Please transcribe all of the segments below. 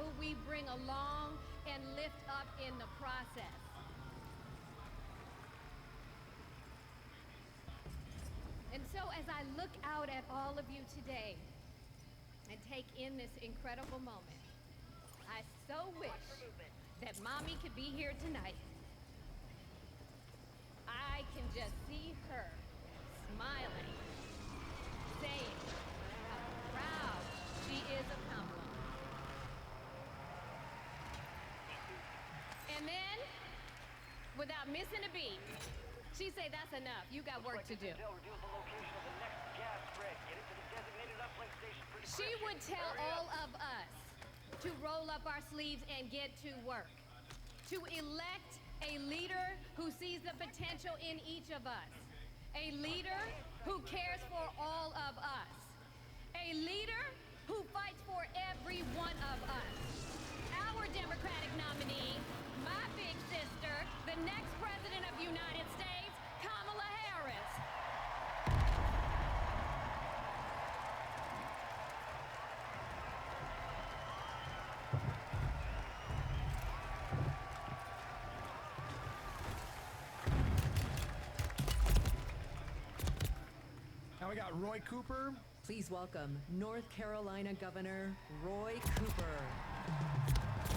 who we bring along and lift up in the process. And so as I look out at all of you today and take in this incredible moment, I so wish that Mommy could be here tonight. I can just see her smiling, saying how proud she is of Kamala. And then, without missing a beat, she say that's enough. You got work to do. She would tell all of us to roll up our sleeves and get to work. To elect a leader who sees the potential in each of us. A leader who cares for all of us. A leader who fights for every one of us. Our Democratic nominee, my big sister, the next President of the United States, Kamala Harris. Now we got Roy Cooper. Please welcome North Carolina Governor Roy Cooper.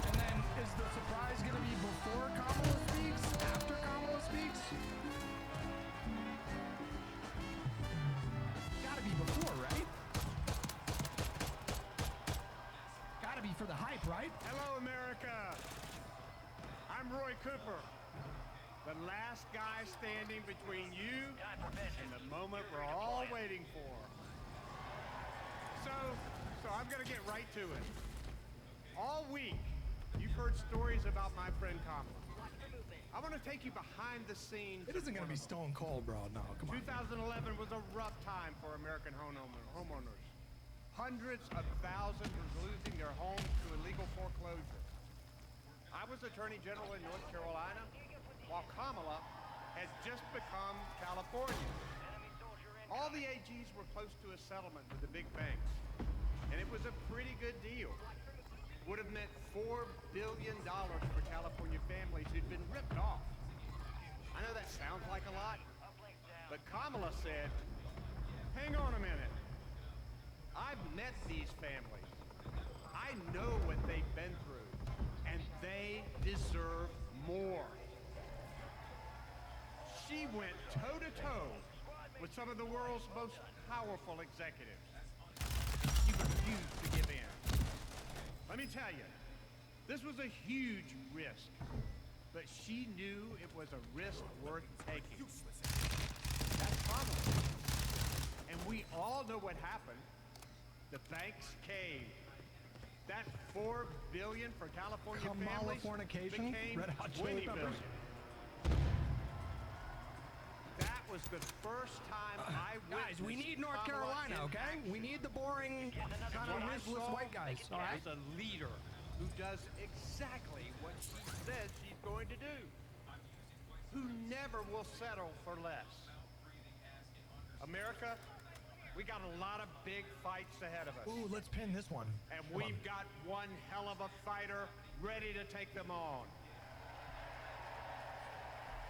And then is the surprise going to be before Kamala speaks? After Kamala speaks? Gotta be before, right? Gotta be for the hype, right? Hello, America. I'm Roy Cooper, the last guy standing between you and the moment we're all waiting for. So I'm gonna get right to it. All week, you've heard stories about my friend Kamala. I want to take you behind the scenes. It isn't going to be stone cold, bro. No, come on. 2011 was a rough time for American homeowners. Hundreds of thousands were losing their homes to illegal foreclosure. I was Attorney General in North Carolina, while Kamala has just become California. All the AGs were close to a settlement with the big banks, and it was a pretty good deal. Would have meant $4 billion for California families who'd been ripped off. I know that sounds like a lot, but Kamala said, hang on a minute. I've met these families. I know what they've been through, and they deserve more. She went toe-to-toe with some of the world's most powerful executives. She refused to give in. Let me tell you, this was a huge risk, but she knew it was a risk worth taking. That's Kamala. And we all know what happened. The banks caved. That $4 billion for California Kamala families fornication? became Red Hot Chili $20 Peppers? billion. That was the first time I witnessed Guys, we need North Kamala Carolina, in okay? action. We need the boring, kind of ruthless white guys, all right? As a leader who does exactly what she says she's going to do, who never will settle for less. America, we got a lot of big fights ahead of us. Ooh, let's pin this one. And Come on. we've got one hell of a fighter ready to take them on.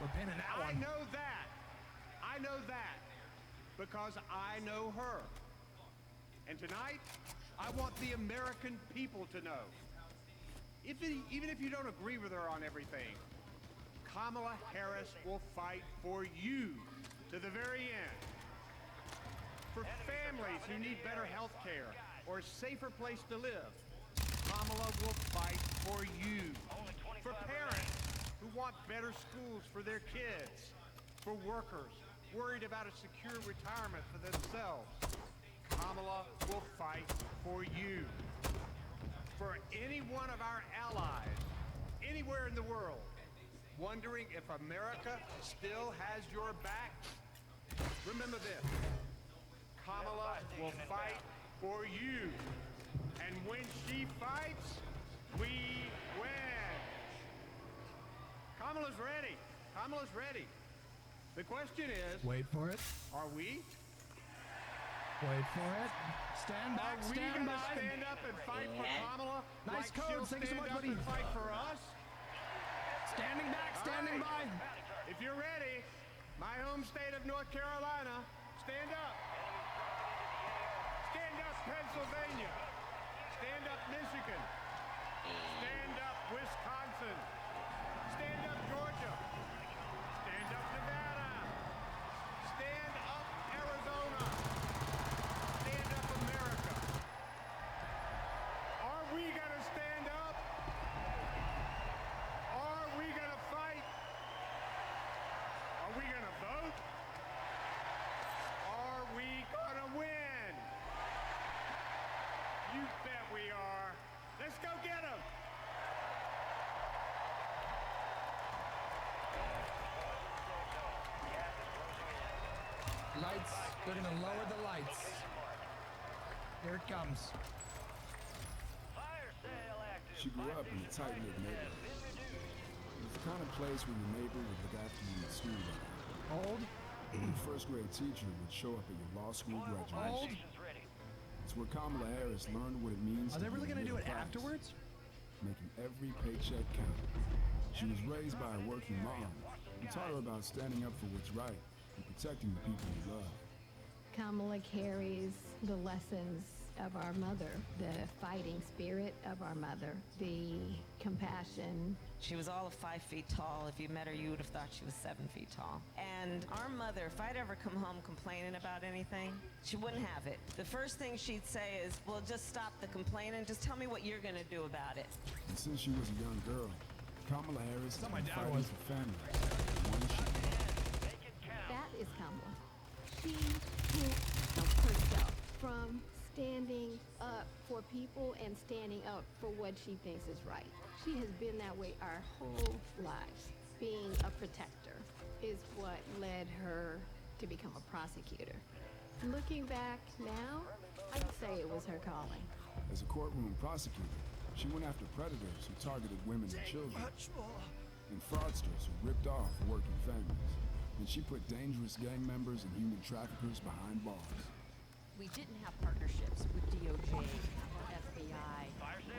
We're pinning that I one. know that. I know that because I know her. And tonight, I want the American people to know. Even if you don't agree with her on everything, Kamala Harris will fight for you to the very end. For families who need better health care or a safer place to live, Kamala will fight for you. For parents who want better schools for their kids. For workers worried about a secure retirement for themselves, Kamala will fight for you. For any one of our allies, anywhere in the world, wondering if America still has your back, remember this. Kamala will fight for you. And when she fights, we win. Kamala's ready. Kamala's ready. The question is, Wait for it. are we? Wait for it. Stand back, Are we stand gonna by. stand up up and fight for Kamala Nice like code. she'll Thank you so stand much, up buddy. and fight for us? Standing back, standing All right. by. If you're ready, my home state of North Carolina, stand up. Stand up, Pennsylvania. Stand up, Michigan. Stand up, Wisconsin. Stand up, Georgia. Stand up, Nevada. Stand up, Arizona. Stand up, America. Are we gonna stand up? Are we gonna fight? Are we gonna vote? Are we gonna win? You bet we are. Let's go get them. Lights. They're gonna lower the lights. Here it comes. She grew up in a tight-knit neighborhood. It was the kind of place where your neighbor would look after you in school every day. Old. Your first-grade teacher would show up at your law school graduation. It's where Kamala Harris learned what it means Are to they really be gonna do it middle class, afterwards? making every paycheck count. She was raised by a working mom who taught her about standing up for what's right and protecting the people you love. Kamala carries the lessons of our mother, the fighting spirit of our mother, the compassion. She was all of 5 feet tall. If you met her, you would have thought she was 7 feet tall. And our mother, if I'd ever come home complaining about anything, she wouldn't have it. The first thing she'd say is, well, just stop the complaining. Just tell me what you're going to do about it. And since she was a young girl, Kamala Harris has That's how my been dad fighting was. for families. One she That is Kamala. She can't help herself from standing up for people and standing up for what she thinks is right. She has been that way our whole lives. Being a protector is what led her to become a prosecutor. Looking back now, I would say it was her calling. As a courtroom prosecutor, she went after predators who targeted women and children, and fraudsters who ripped off working families. And she put dangerous gang members and human traffickers behind bars. We didn't have partnerships with DOJ or FBI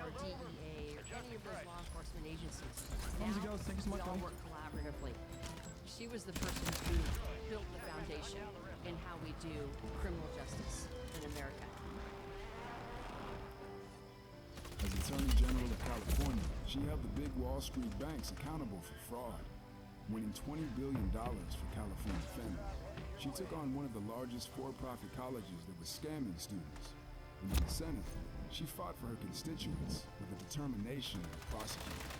or DEA or any of those law enforcement agencies. Thumbs Now, go, thank you so we much, all buddy. work collaboratively. She was the person who built the foundation in how we do criminal justice in America. As Attorney General of California, she held the big Wall Street banks accountable for fraud, winning $20 billion for California families. She took on one of the largest for-profit colleges that was scamming students. And in the Senate, she fought for her constituents with the determination of a prosecutor,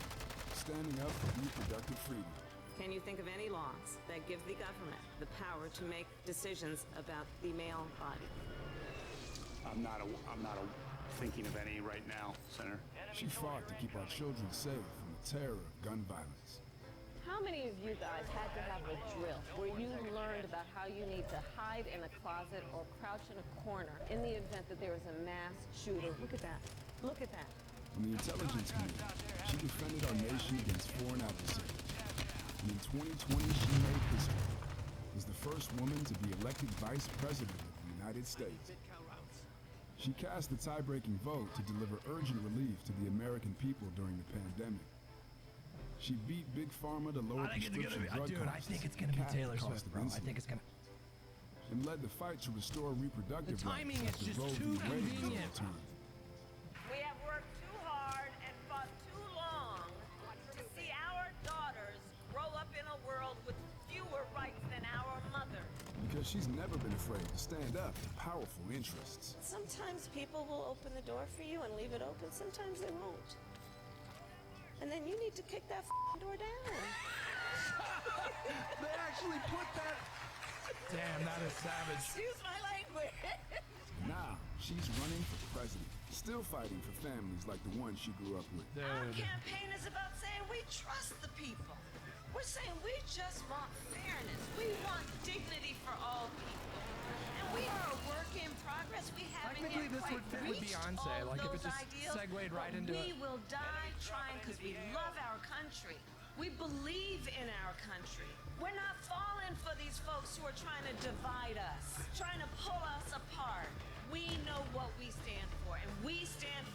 standing up for reproductive freedom. Can you think of any laws that give the government the power to make decisions about the male body? I'm not thinking of any right now, Senator. She fought to keep our children safe from the terror of gun violence. How many of you guys had to have a drill where you learned about how you need to hide in a closet or crouch in a corner in the event that there is a mass shooter? Look at that. Look at that. On the intelligence committee, she defended our nation against foreign adversaries. And in 2020, she made history as the first woman to be elected vice president of the United States. She cast the tie-breaking vote to deliver urgent relief to the American people during the pandemic. She beat Big Pharma to lower prescription drug Dude, I costs think it's and gonna be cap Taylor the cost Swift, of bro. I insulin, think it's gonna. and led the fight to restore reproductive The timing rights is after just Roe v. too Wade was convenient. overturned. We have worked too hard and fought too long to see our daughters grow up in a world with fewer rights than our mother. Because she's never been afraid to stand up to powerful interests. Sometimes people will open the door for you and leave it open. Sometimes they won't. And then you need to kick that door down. They actually put that. Damn, that is savage. Excuse my language. Now, she's running for president, still fighting for families like the one she grew up with. Our Dude. campaign is about saying we trust the people. We're saying we just want fairness. We want dignity for all people. And we are a work in progress. We haven't Technically, yet this quite would fit with reached Beyonce, all of like, if it those just ideals, segued right but into we it. will die trying because we love our country. We believe in our country. We're not falling for these folks who are trying to divide us, trying to pull us apart. We know what we stand for, and we stand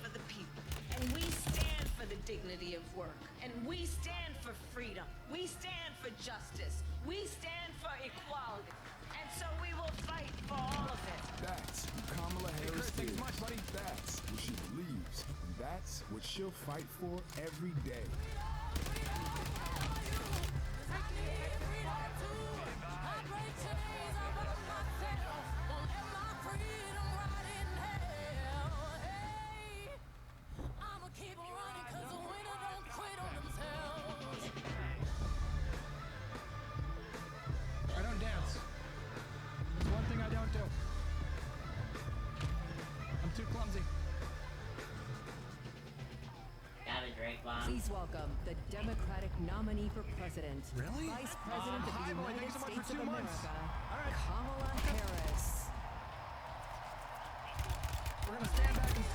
opportunity of work. And we stand for freedom. We stand for justice. We stand for equality. And so we will fight for all of it. That's who Kamala Harris Chris, thanks is. so much, buddy. That's what she believes. And that's what she'll fight for every day. I don't dance. There's one thing I don't do. I'm too clumsy. Got a drink, Mom. Please welcome the Democratic nominee for president, Really? Vice President of Hi, the boy. United Thanks so much States for of 2 months. America, All right. Kamala Harris. We're gonna stand back and...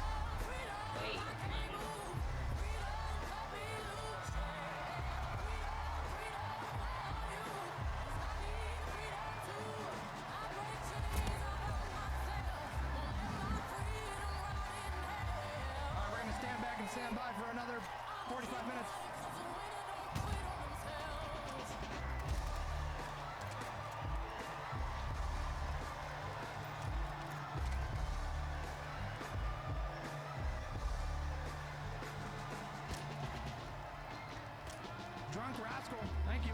Wait. We're gonna stand back and stand by for another 45 minutes. Drunk Rascal, thank you.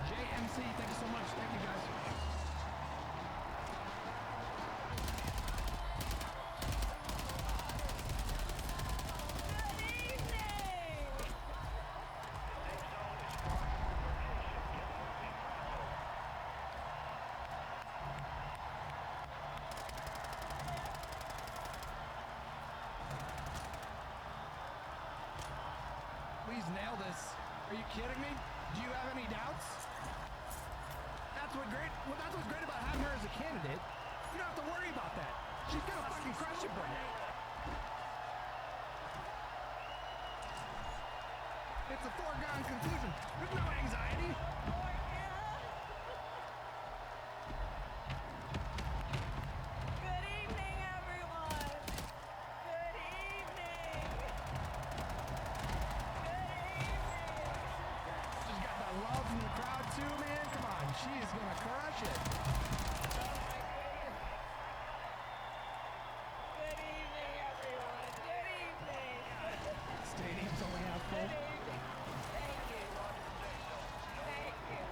JMC, thank you so much. Thank you, guys. Please nail this. Are you kidding me? Do you have any doubts? That's what's great about having her as a candidate. You don't have to worry about that. She's gonna fucking crush it, Brett. It's a foregone conclusion. There's no anxiety. Good evening, everyone. Good evening. She's got that love from the crowd too, man. Come on, she's gonna crush it. Good evening, everyone. Good evening. Stadium's only half full. Thank you. Thank you.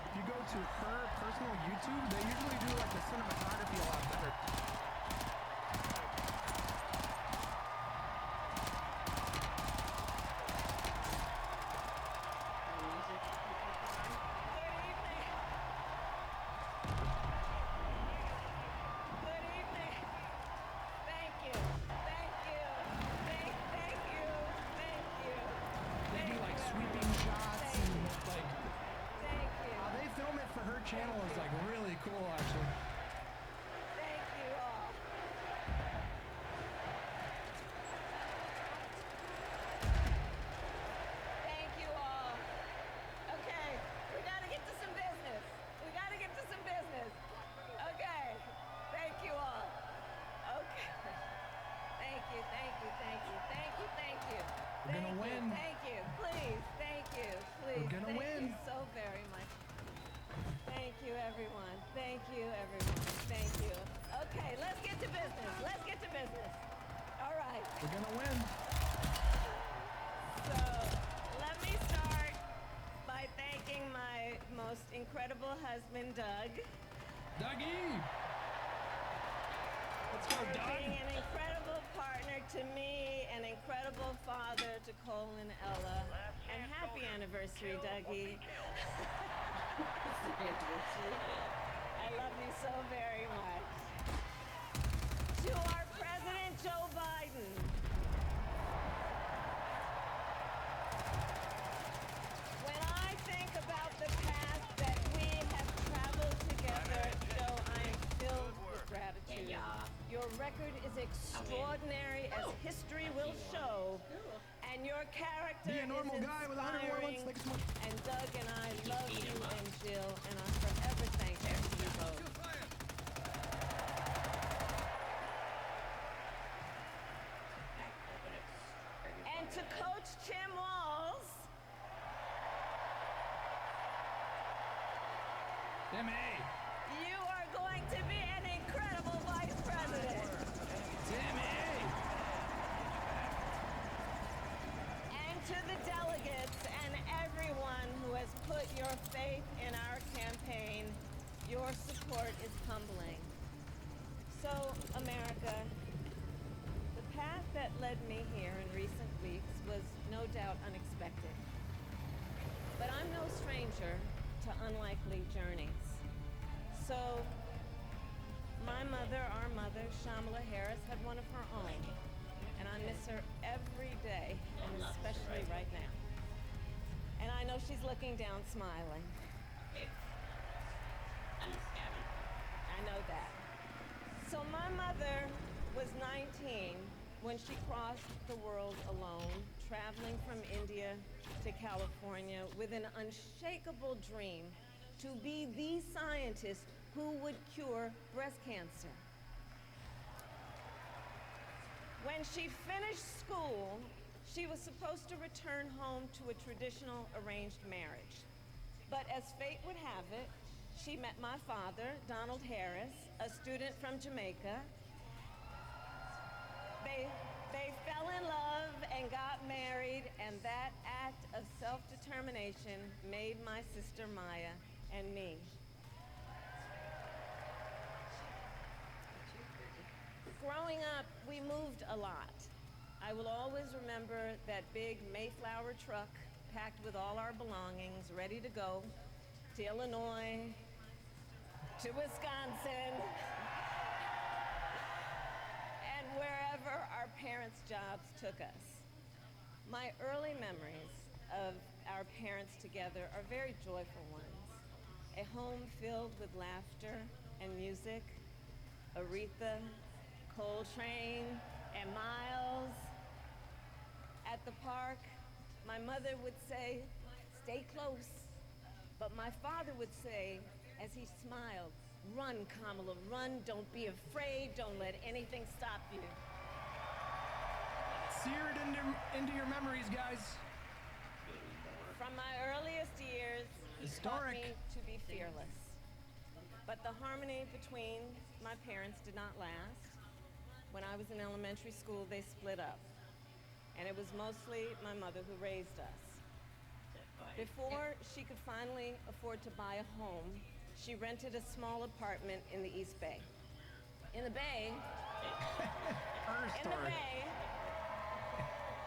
If you go to her personal YouTube, they usually do like the cinematography a lot better. Good evening. Thank you. Thank you. Thank you. Thank you. They do like sweeping shots and like Thank you. how they film it for her channel is like really cool actually. Thank you all. Thank you all. Okay, we gotta get to some business. We gotta get to some business. Okay, thank you all. Okay. Thank you, thank you, thank you, thank you, thank you. We're gonna win. Thank you, please, thank you, please. We're gonna thank win. you so very much. Thank you, everyone. Thank you, everyone. Thank you. Okay, let's get to business. Let's get to business. All right. We're gonna win. So let me start by thanking my most incredible husband, Doug, Dougie! Let's go, for Doug! being an incredible partner to me, an incredible father to Cole and Ella, and happy anniversary, Dougie. I love you so very much. To our President Joe Biden. When I think about the path that we have traveled together, Joe, I am filled with gratitude. Your record is extraordinary, as history will show, and your character Be a normal is guy with 100 more inspiring. months. Thanks so much. And Doug and I love you and Jill, and I'm forever thankful to you both. Timmy! You are going to be an incredible vice president. Timmy! And to the delegates and everyone who has put your faith in our campaign, your support is humbling. So, America, the path that led me here in recent weeks was no doubt unexpected. But I'm no stranger to unlikely journeys. So, my mother, our mother, Shamala Harris, had one of her own. And I miss her every day, and especially right now. And I know she's looking down, smiling. I know that. So my mother was 19 when she crossed the world alone, traveling from India to California with an unshakable dream to be the scientist who would cure breast cancer. When she finished school, she was supposed to return home to a traditional arranged marriage. But as fate would have it, she met my father, Donald Harris, a student from Jamaica. They fell in love and got married, and that act of self-determination made my sister Maya and me. Growing up, we moved a lot. I will always remember that big Mayflower truck packed with all our belongings, ready to go to Illinois, to Wisconsin, and wherever our parents' jobs took us. My early memories of our parents together are very joyful ones. A home filled with laughter and music, Aretha, Coltrane, and Miles. At the park, my mother would say, "Stay close." But my father would say, as he smiled, "Run, Kamala, run. Don't be afraid. Don't let anything stop you." Sear it into your memories, guys. From my earliest years, he taught me to be fearless. But the harmony between my parents did not last. When I was in elementary school, they split up. And it was mostly my mother who raised us. Before she could finally afford to buy a home, she rented a small apartment in the East Bay. In the Bay,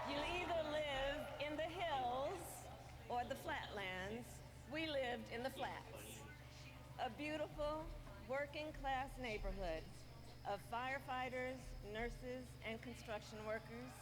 you'll either live in the hills or the flatlands. We lived in the flats. A beautiful, working-class neighborhood of firefighters, nurses, and construction workers